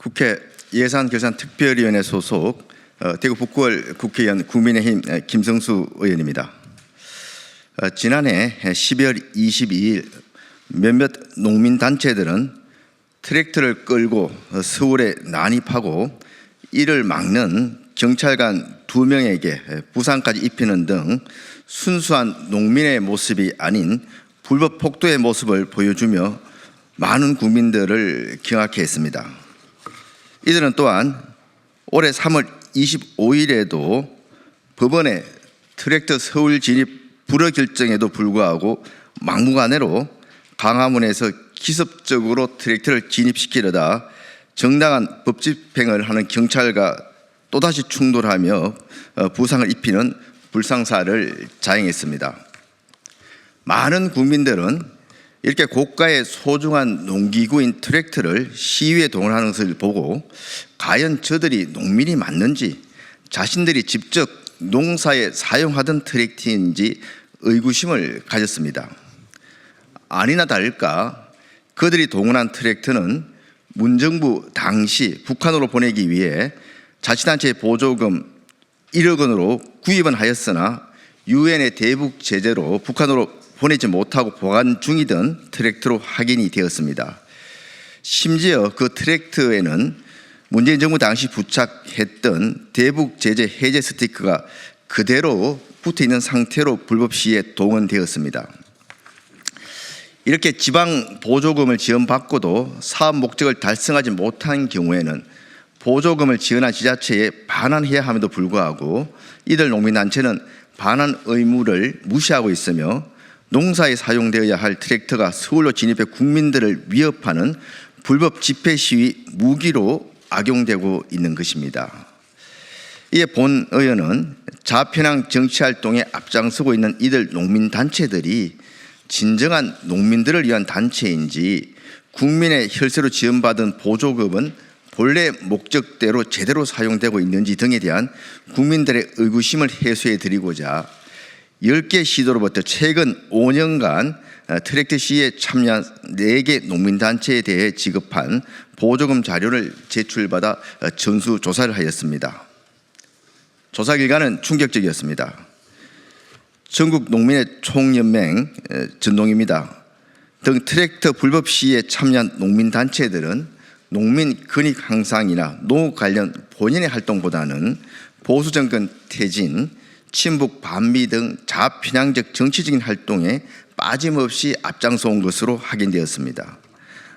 국회 예산결산특별위원회 소속 대구 북구을 국회의원 국민의힘 김성수 의원입니다. 지난해 12월 22일 몇몇 농민단체들은 트랙터를 끌고 서울에 난입하고 이를 막는 경찰관 2명에게 부상까지 입히는 등 순수한 농민의 모습이 아닌 불법 폭도의 모습을 보여주며 많은 국민들을 경악해 했습니다. 이들은 또한 올해 3월 25일에도 법원의 트랙터 서울 진입 불허 결정에도 불구하고 막무가내로 광화문에서 기습적으로 트랙터를 진입시키려다 정당한 법 집행을 하는 경찰과 또다시 충돌하며 부상을 입히는 불상사를 자행했습니다. 많은 국민들은 이렇게 고가의 소중한 농기구인 트랙터를 시위에 동원하는 것을 보고 과연 저들이 농민이 맞는지, 자신들이 직접 농사에 사용하던 트랙터인지 의구심을 가졌습니다. 아니나 다를까 그들이 동원한 트랙터는 문정부 당시 북한으로 보내기 위해 자치단체 보조금 1억 원으로 구입은 하였으나 유엔의 대북 제재로 북한으로 보내지 못하고 보관 중이던 트랙터로 확인이 되었습니다. 심지어 그 트랙터에는 문재인 정부 당시 부착했던 대북 제재 해제 스티커가 그대로 붙어 있는 상태로 불법 시위에 동원되었습니다. 이렇게 지방 보조금을 지원받고도 사업 목적을 달성하지 못한 경우에는 보조금을 지원한 지자체에 반환해야 함에도 불구하고 이들 농민단체는 반환 의무를 무시하고 있으며 농사에 사용되어야 할 트랙터가 서울로 진입해 국민들을 위협하는 불법 집회 시위 무기로 악용되고 있는 것입니다. 이에 본 의원은 좌편향 정치활동에 앞장서고 있는 이들 농민단체들이 진정한 농민들을 위한 단체인지 국민의 혈세로 지원받은 보조금은 본래 목적대로 제대로 사용되고 있는지 등에 대한 국민들의 의구심을 해소해 드리고자 10개 시도로부터 최근 5년간 트랙터 시위에 참여한 4개 농민단체에 대해 지급한 보조금 자료를 제출받아 전수조사를 하였습니다. 조사 결과는 충격적이었습니다. 전국 농민의 총연맹 전농입니다 등 트랙터 불법 시위에 참여한 농민단체들은 농민 근익 향상이나 농업 관련 본인의 활동보다는 보수 정권 퇴진, 친북 반미 등 좌편향적 정치적인 활동에 빠짐없이 앞장서온 것으로 확인되었습니다.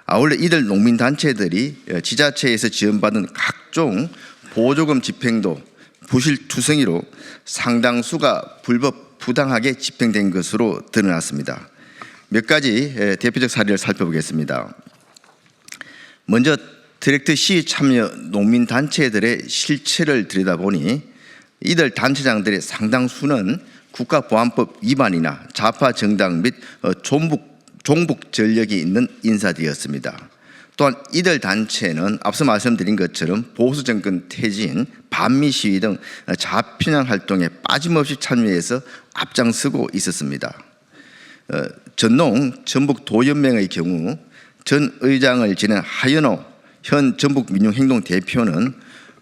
아울러 이들 농민단체들이 지자체에서 지원받은 각종 보조금 집행도 부실투성이로 상당수가 불법 부당하게 집행된 것으로 드러났습니다. 몇 가지 대표적 사례를 살펴보겠습니다. 먼저 트랙터 시위 참여 농민단체들의 실체를 들여다보니 이들 단체장들의 상당수는 국가보안법 위반이나 좌파 정당 및 종북 전력이 있는 인사들이었습니다. 또한 이들 단체는 앞서 말씀드린 것처럼 보수 정권 퇴진, 반미 시위 등 좌편향 활동에 빠짐없이 참여해서 앞장서고 있었습니다. 전농 전북도연맹의 경우 전 의장을 지낸 하연호 현 전북민중행동 대표는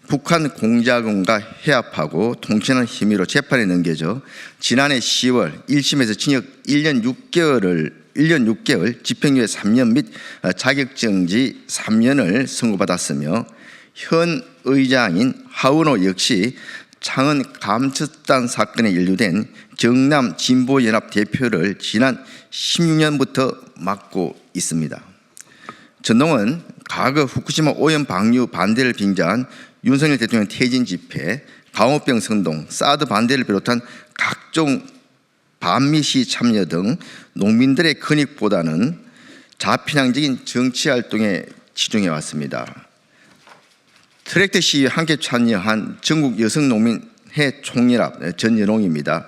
북한 공작원과 해합하고 통치하는 혐의로 재판에 넘겨져 지난해 10월 1심에서 징역 1년 6개월, 집행유예 3년 및 자격정지 3년을 선고받았으며 현 의장인 하은호 역시 창원 감첩단 사건에 연루된 정남 진보연합 대표를 지난 16년부터 맡고 있습니다. 전농은 과거 후쿠시마 오염 방류 반대를 빙자한 윤석열 대통령 퇴진 집회, 광우병 선동, 사드 반대를 비롯한 각종 반미 시위 참여 등 농민들의 근익보다는 좌편향적인 정치활동에 치중해 트랙터 시위에 함께 참여한 전국 여성농민회 총연합 전연홍입니다.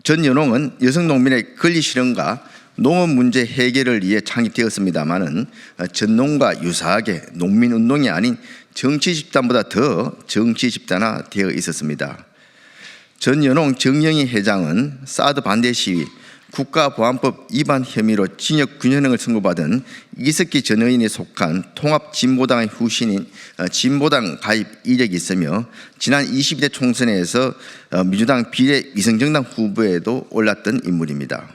전연홍은 여성농민의 권리실현과 농업 문제 해결을 위해 창립되었습니다마는 전농과 유사하게 농민운동이 아닌 정치 집단보다 더 정치 집단화되어 있었습니다. 전연홍 정영희 회장은 사드 반대 시위, 국가보안법 위반 혐의로 징역 9년형을 선고받은 이석기 전 의원이 속한 통합진보당의 후신인 진보당 가입 이력이 있으며 지난 22대 총선에서 민주당 비례위성정당 후보에도 올랐던 인물입니다.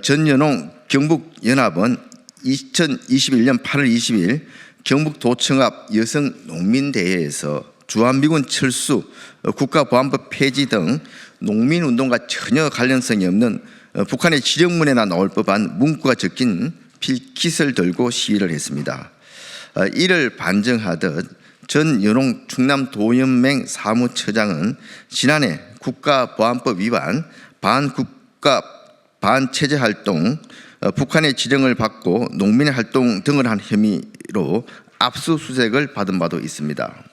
전연홍 경북연합은 2021년 8월 20일 경북도청 앞 여성농민대회에서 주한미군 철수, 국가보안법 폐지 등 농민운동과 전혀 관련성이 없는 북한의 지령문에나 나올 법한 문구가 적힌 필킷을 들고 시위를 했습니다. 이를 반증하듯 전연홍 충남도연맹 사무처장은 지난해 국가보안법 위반, 반국가 반체제 활동, 북한의 지령을 받고 농민의 활동 등을 한 혐의로 압수수색을 받은 바도 있습니다.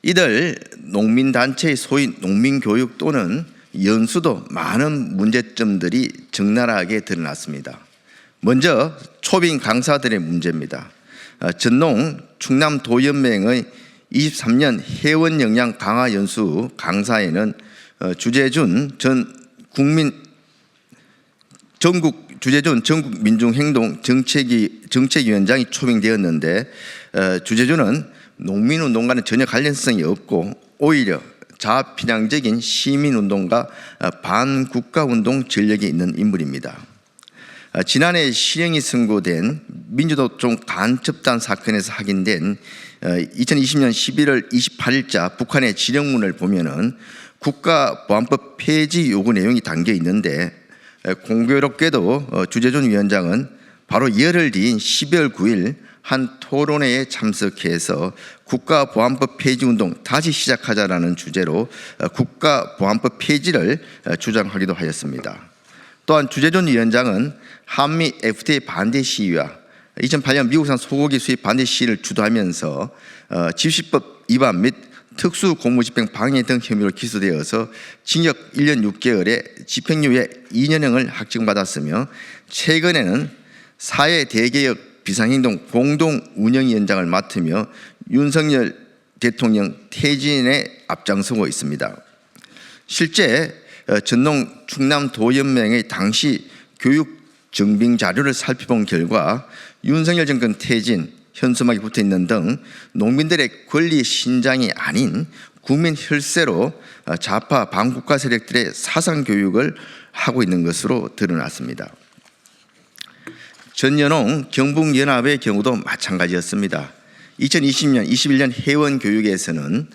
이들 농민단체의 소위 농민교육 또는 연수도 많은 문제점들이 적나라하게 드러났습니다. 먼저 초빙 강사들의 문제입니다. 전농 충남도연맹의 23년 해원역량 강화 연수 강사에는 주재준 전국민중행동 정책위원장이 초빙되었는데 주재준은 농민운동과는 전혀 관련성이 없고 오히려 자편향적인 시민운동과 반국가운동 전력이 있는 인물입니다. 지난해 실형이 선고된 민주노총 간첩단 사건에서 확인된 2020년 11월 28일자 북한의 지령문을 보면은 국가보안법 폐지 요구 내용이 담겨 있는데 공교롭게도 주재준 위원장은 바로 열흘 뒤인 12월 9일 한 토론회에 참석해서 국가보안법 폐지운동 다시 시작하자라는 주제로 국가보안법 폐지를 주장하기도 하였습니다. 또한 주재준 위원장은 한미 FTA 반대 시위와 2008년 미국산 소고기 수입 반대 시위를 주도하면서 집시법 위반 및 특수공무집행 방해 등 혐의로 기소되어서 징역 1년 6개월에 집행유예 2년형을 확정받았으며 최근에는 사회대개혁 비상행동 공동운영위원장을 맡으며 윤석열 대통령 퇴진에 앞장서고 있습니다. 실제 전농 충남도연맹의 당시 교육 정빙 자료를 살펴본 결과 윤석열 정권 퇴진, 현수막이 붙어있는 등 농민들의 권리 신장이 아닌 국민 혈세로 좌파 반국가 세력들의 사상교육을 하고 있는 것으로 드러났습니다. 전연홍 경북연합의 경우도 마찬가지였습니다. 2020년, 21년 해원교육에서는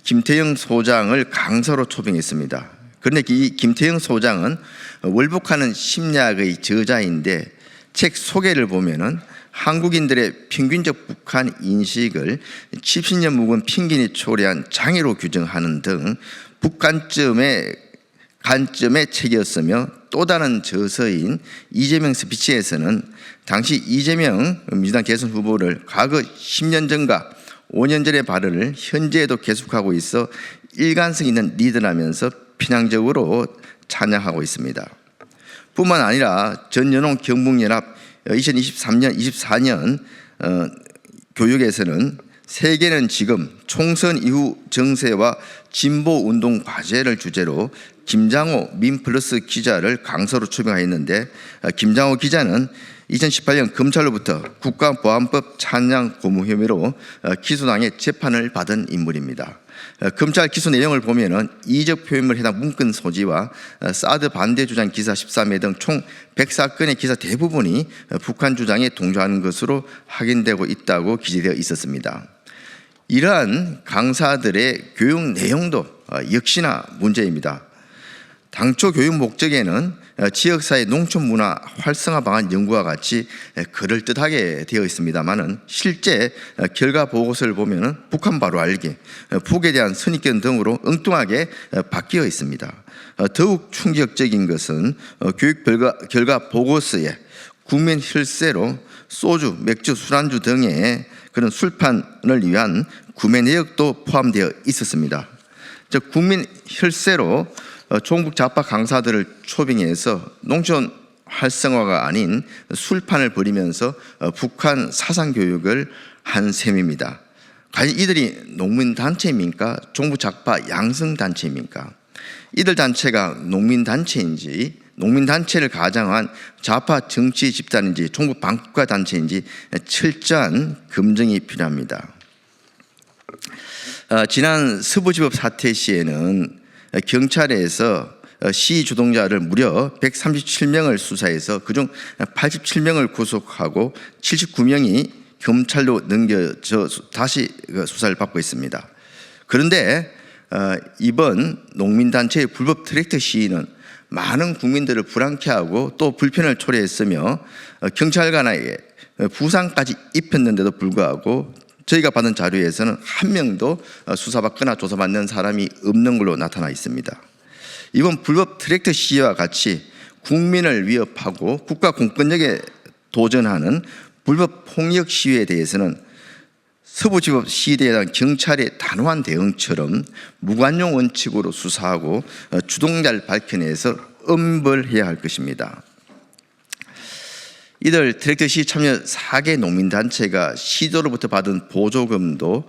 김태형 소장을 강사로 초빙했습니다. 그런데 이 김태형 소장은 월북하는 심리학의 저자인데 책 소개를 보면은 한국인들의 평균적 북한 인식을 70년 묵은 핑계니 초래한 장애로 규정하는 등 북한점의 관점의 책이었으며 또 다른 저서인 이재명 스피치에서는 당시 이재명 민주당 대선 후보를 과거 10년 전과 5년 전의 발언을 현재에도 계속하고 있어 일관성 있는 리더라면서 편향적으로 찬양하고 있습니다. 뿐만 아니라 전연홍 경북연합 2023년 24년 교육에서는 세계는 지금 총선 이후 정세와 진보운동 과제를 주제로 김장호 민플러스 기자를 강사로 초빙하였는데 김장호 기자는 2018년 검찰로부터 국가보안법 찬양 고무 혐의로 기소당해 재판을 받은 인물입니다. 검찰 기소 내용을 보면은 이적 표현물 해당 문건 소지와 사드 반대 주장 기사 13회 등 총 104건의 기사 대부분이 북한 주장에 동조하는 것으로 확인되고 있다고 기재되어 있었습니다. 이러한 강사들의 교육 내용도 역시나 문제입니다. 당초 교육 목적에는 지역사회 농촌 문화 활성화 방안 연구와 같이 그럴듯하게 되어 있습니다만은 실제 결과 보고서를 보면은 북한 바로 알기, 북에 대한 선입견 등으로 엉뚱하게 바뀌어 있습니다. 더욱 충격적인 것은 교육 결과 보고서에 국민 혈세로 소주, 맥주, 술안주 등의 그런 술판을 위한 구매 내역도 포함되어 있었습니다. 즉 국민 혈세로 종북 좌파 강사들을 초빙해서 농촌 활성화가 아닌 술판을 벌이면서 북한 사상 교육을 한 셈입니다. 과연 이들이 농민단체입니까? 종북 좌파 양성단체입니까? 이들 단체가 농민단체인지 농민단체를 가장한 좌파 정치 집단인지 종북 반국가 단체인지 철저한 검증이 필요합니다. 지난 서부지법 사태 시에는 경찰에서 시 주동자를 무려 137명을 수사해서 그중 87명을 구속하고 79명이 검찰로 넘겨져 다시 수사를 받고 있습니다. 그런데 이번 농민단체의 불법 트랙터 시위는 많은 국민들을 불안케 하고 또 불편을 초래했으며 경찰관에게 부상까지 입혔는데도 불구하고 저희가 받은 자료에서는 한 명도 수사받거나 조사받는 사람이 없는 걸로 나타나 있습니다. 이번 불법 트랙터 시위와 같이 국민을 위협하고 국가 공권력에 도전하는 불법 폭력 시위에 대해서는 서부지법 시위에 대한 경찰의 단호한 대응처럼 무관용 원칙으로 수사하고 주동자를 밝혀내서 엄벌해야 할 것입니다. 이들 트랙터 시위 참여 4개 농민단체가 시도로부터 받은 보조금도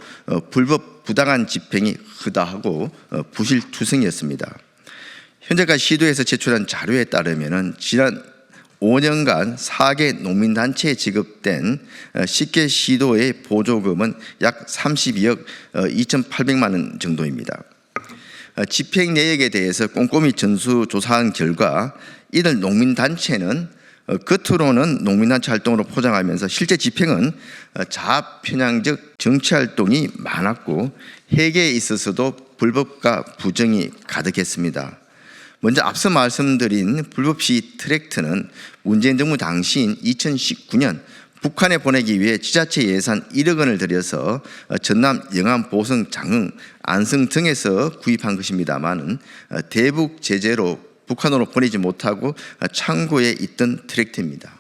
불법 부당한 집행이 허다하고 부실투성이었습니다. 현재까지 시도에서 제출한 자료에 따르면 지난 5년간 4개 농민단체에 지급된 10개 시도의 보조금은 약 32억 2,800만 원 정도입니다. 집행 내역에 대해서 꼼꼼히 전수조사한 결과 이들 농민단체는 겉으로는 농민단체 활동으로 포장하면서 실제 집행은 좌편향적 정치활동이 많았고 회계에 있어서도 불법과 부정이 가득했습니다. 먼저 앞서 말씀드린 불법 시위 트랙터는 문재인 정부 당시인 2019년 북한에 보내기 위해 지자체 예산 1억 원을 들여서 전남, 영암, 보성, 장흥, 안성 등에서 구입한 것입니다만 대북 제재로 북한으로 보내지 못하고 창고에 있던 트랙터입니다.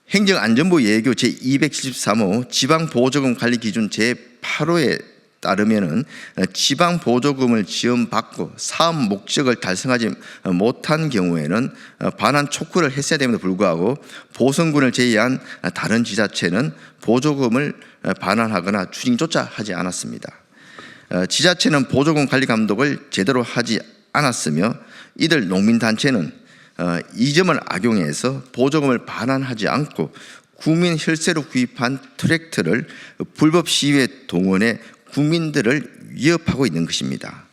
행정안전부 예교 제273호 지방보조금 관리 기준 제8호에 따르면은 지방 보조금을 지원받고 사업 목적을 달성하지 못한 경우에는 반환 촉구를 했어야 됨에도 불구하고 보성군을 제외한 다른 지자체는 보조금을 반환하거나 추징조차 하지 않았습니다. 지자체는 보조금 관리 감독을 제대로 하지 않았으며 이들 농민단체는 이 점을 악용해서 보조금을 반환하지 않고 국민 혈세로 구입한 트랙터를 불법 시위에 동원해 국민들을 위협하고 있는 것입니다.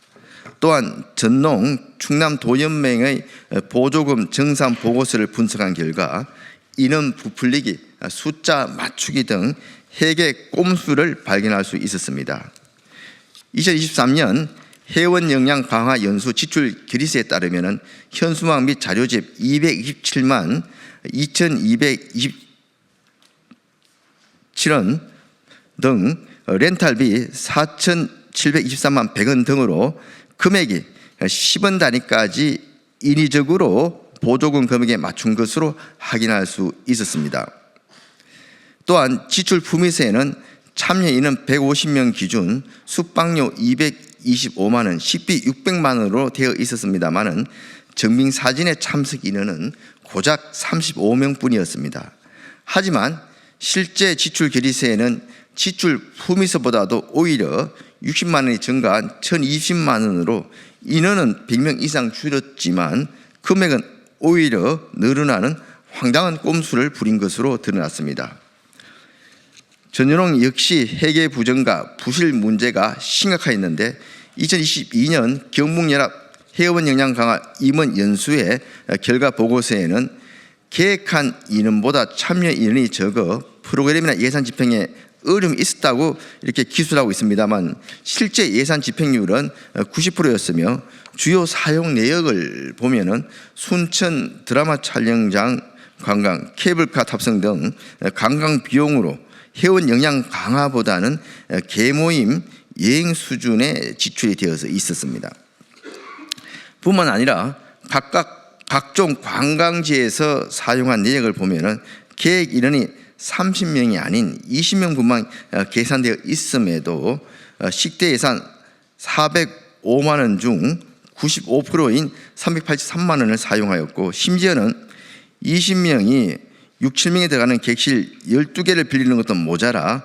또한 전농 충남 도연맹의 보조금 정산 보고서를 분석한 결과 인원 부풀리기, 숫자 맞추기 등 회계 꼼수를 발견할 수 있었습니다. 2023년 회원 역량 강화 연수 지출 결의서에 따르면 현수막 및 자료집 227만 2,227원 등 렌탈비 4,723만 100원 등으로 금액이 10원 단위까지 인위적으로 보조금 금액에 맞춘 것으로 확인할 수 있었습니다. 또한 지출 품위서에는 참여 인원 150명 기준 숙박료 225만 원, 식비 600만 원으로 되어 있었습니다만 증빙사진의 참석 인원은 고작 35명 뿐이었습니다. 하지만 실제 지출 결의서에는 지출 품위서보다도 오히려 60만 원이 증가한 1,020만 원으로 인원은 100명 이상 줄었지만 금액은 오히려 늘어나는 황당한 꼼수를 부린 것으로 드러났습니다. 전현홍 역시 회계 부정과 부실 문제가 심각했는데 2022년 경북연합 회원 역량 강화 임원 연수의 결과 보고서에는 계획한 인원보다 참여 인원이 적어 프로그램이나 예산 집행에 어려움이 있었다고 이렇게 기술하고 있습니다만 실제 예산 집행률은 90%였으며 주요 사용 내역을 보면은 순천 드라마 촬영장 관광, 케이블카 탑승 등 관광 비용으로 회원 역량 강화보다는 개모임 여행 수준의 지출이 되어서 있었습니다. 뿐만 아니라 각종 관광지에서 사용한 내역을 보면은 계획 인원이 30명이 아닌 20명분만 계산되어 있음에도 식대 예산 405만 원 중 95%인 383만 원을 사용하였고 심지어는 20명이 6, 7명에 들어가는 객실 12개를 빌리는 것도 모자라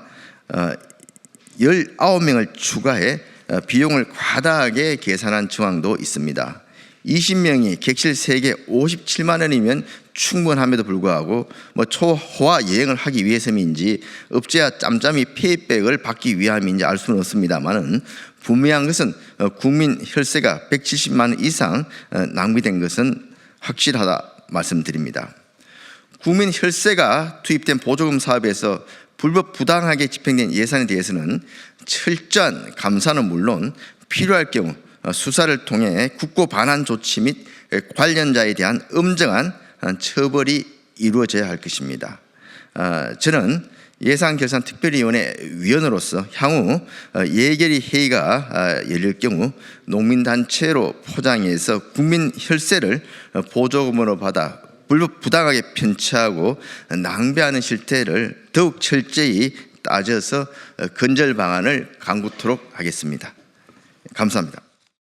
19명을 추가해 비용을 과다하게 계산한 정황도 있습니다. 20명이 객실 3개 57만 원이면 충분함에도 불구하고 초호화 여행을 하기 위해서인지 업체와 짬짬이 페이백을 받기 위함인지 알 수는 없습니다만은 분명한 것은 국민 혈세가 170만 원 이상 낭비된 것은 확실하다 말씀드립니다. 국민 혈세가 투입된 보조금 사업에서 불법 부당하게 집행된 예산에 대해서는 철저한 감사는 물론 필요할 경우 수사를 통해 국고 반환 조치 및 관련자에 대한 엄정한 처벌이 이루어져야 할 것입니다. 저는 예산결산특별위원회 위원으로서 향후 예결위 회의가 열릴 경우 농민단체로 포장해서 국민 혈세를 보조금으로 받아 불법 부당하게 편취하고 낭비하는 실태를 더욱 철저히 따져서 건절 방안을 강구토록 하겠습니다. 감사합니다.